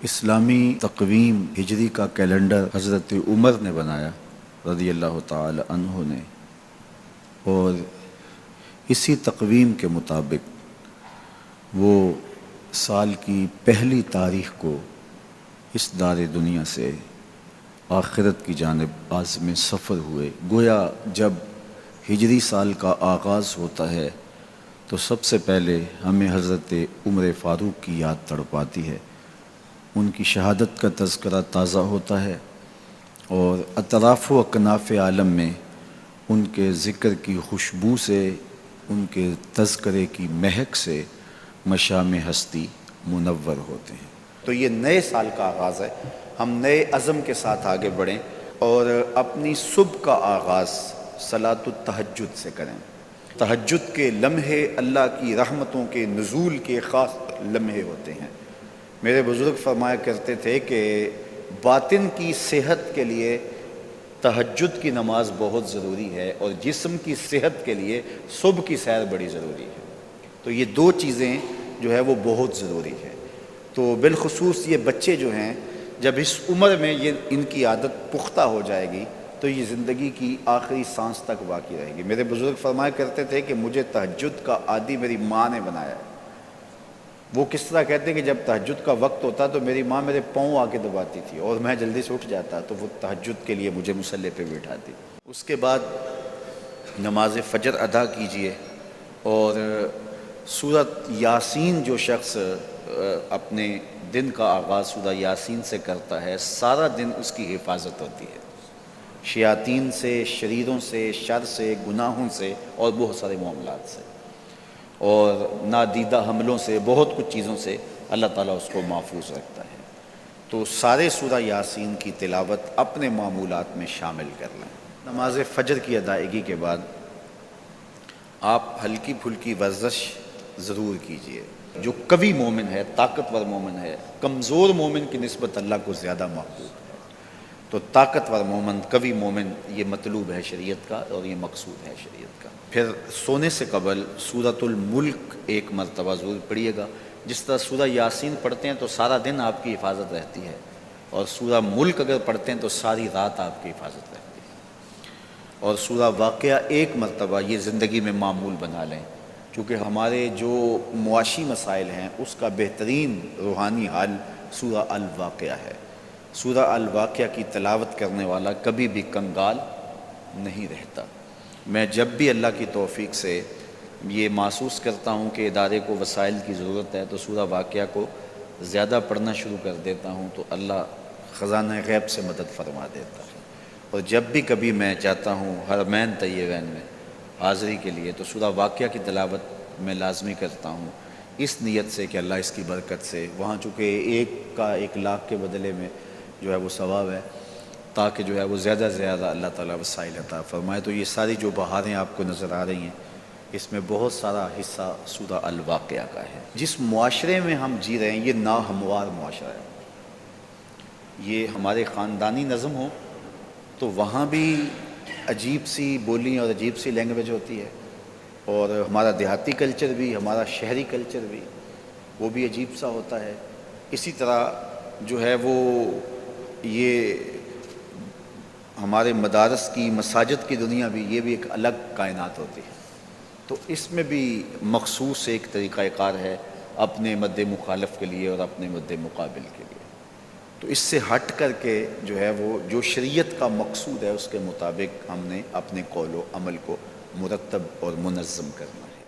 اسلامی تقویم ہجری کا کیلنڈر حضرت عمر نے بنایا رضی اللہ تعالی عنہ نے، اور اسی تقویم کے مطابق وہ سال کی پہلی تاریخ کو اس دار دنیا سے آخرت کی جانب عازم سفر ہوئے۔ گویا جب ہجری سال کا آغاز ہوتا ہے تو سب سے پہلے ہمیں حضرت عمر فاروق کی یاد تڑپاتی ہے، ان کی شہادت کا تذکرہ تازہ ہوتا ہے، اور اطراف و اکناف عالم میں ان کے ذکر کی خوشبو سے، ان کے تذکرے کی مہک سے مشام ہستی منور ہوتے ہیں۔ تو یہ نئے سال کا آغاز ہے، ہم نئے عزم کے ساتھ آگے بڑھیں اور اپنی صبح کا آغاز صلاۃ التہجد سے کریں۔ تہجد کے لمحے اللہ کی رحمتوں کے نزول کے خاص لمحے ہوتے ہیں۔ میرے بزرگ فرمایا کرتے تھے کہ باطن کی صحت کے لیے تہجد کی نماز بہت ضروری ہے، اور جسم کی صحت کے لیے صبح کی سیر بڑی ضروری ہے۔ تو یہ دو چیزیں جو ہے وہ بہت ضروری ہے۔ تو بالخصوص یہ بچے جو ہیں، جب اس عمر میں یہ ان کی عادت پختہ ہو جائے گی تو یہ زندگی کی آخری سانس تک باقی رہے گی۔ میرے بزرگ فرمایا کرتے تھے کہ مجھے تہجد کا عادی میری ماں نے بنایا ہے۔ وہ کس طرح کہتے ہیں کہ جب تہجد کا وقت ہوتا تو میری ماں میرے پاؤں آ کے دباتی تھی اور میں جلدی سے اٹھ جاتا، تو وہ تہجد کے لیے مجھے مصلی پہ بٹھاتی۔ اس کے بعد نماز فجر ادا کیجئے، اور سورۃ یاسین جو شخص اپنے دن کا آغاز سورہ یاسین سے کرتا ہے، سارا دن اس کی حفاظت ہوتی ہے شیاطین سے، شریروں سے، شر سے، گناہوں سے اور بہت سارے معاملات سے، اور نادیدہ حملوں سے، بہت کچھ چیزوں سے اللہ تعالیٰ اس کو محفوظ رکھتا ہے۔ تو سارے سورہ یاسین کی تلاوت اپنے معمولات میں شامل کر لیں۔ نماز فجر کی ادائیگی کے بعد آپ ہلکی پھلکی ورزش ضرور کیجئے۔ جو قوی مومن ہے، طاقتور مومن ہے، کمزور مومن کی نسبت اللہ کو زیادہ محبوب ہے۔ تو طاقتور مومن، قوی مومن، یہ مطلوب ہے شریعت کا، اور یہ مقصود ہے شریعت کا۔ پھر سونے سے قبل سورۃ الملک ایک مرتبہ ضرور پڑھیے گا۔ جس طرح سورہ یاسین پڑھتے ہیں تو سارا دن آپ کی حفاظت رہتی ہے، اور سورہ ملک اگر پڑھتے ہیں تو ساری رات آپ کی حفاظت رہتی ہے۔ اور سورہ واقعہ ایک مرتبہ یہ زندگی میں معمول بنا لیں، کیونکہ ہمارے جو معاشی مسائل ہیں اس کا بہترین روحانی حل سورہ الواقعہ ہے۔ سورہ الواقعہ کی تلاوت کرنے والا کبھی بھی کنگال نہیں رہتا۔ میں جب بھی اللہ کی توفیق سے یہ محسوس کرتا ہوں کہ ادارے کو وسائل کی ضرورت ہے تو سورہ واقعہ کو زیادہ پڑھنا شروع کر دیتا ہوں، تو اللہ خزانہ غیب سے مدد فرما دیتا ہے۔ اور جب بھی کبھی میں چاہتا ہوں حرمین طیبین میں حاضری کے لیے، تو سورہ واقعہ کی تلاوت میں لازمی کرتا ہوں، اس نیت سے کہ اللہ اس کی برکت سے وہاں، چونکہ ایک کا 1,00,000 کے بدلے میں جو ہے وہ ثواب ہے، تاکہ جو ہے وہ زیادہ سے زیادہ اللہ تعالیٰ وسائل عطا فرمائے۔ تو یہ ساری جو بہاریں آپ کو نظر آ رہی ہیں، اس میں بہت سارا حصہ سورہ الواقعہ کا ہے۔ جس معاشرے میں ہم جی رہے ہیں یہ ناہموار معاشرہ ہے۔ یہ ہمارے خاندانی نظم ہو تو وہاں بھی عجیب سی بولی اور عجیب سی لینگویج ہوتی ہے، اور ہمارا دیہاتی کلچر بھی، ہمارا شہری کلچر بھی، وہ بھی عجیب سا ہوتا ہے۔ اسی طرح جو ہے وہ یہ ہمارے مدارس کی، مساجد کی دنیا بھی، یہ بھی ایک الگ کائنات ہوتی ہے۔ تو اس میں بھی مخصوص ایک طریقہ کار ہے اپنے مد مخالف کے لیے اور اپنے مد مقابل کے لیے۔ تو اس سے ہٹ کر کے جو ہے وہ جو شریعت کا مقصود ہے اس کے مطابق ہم نے اپنے قول و عمل کو مرتب اور منظم کرنا ہے۔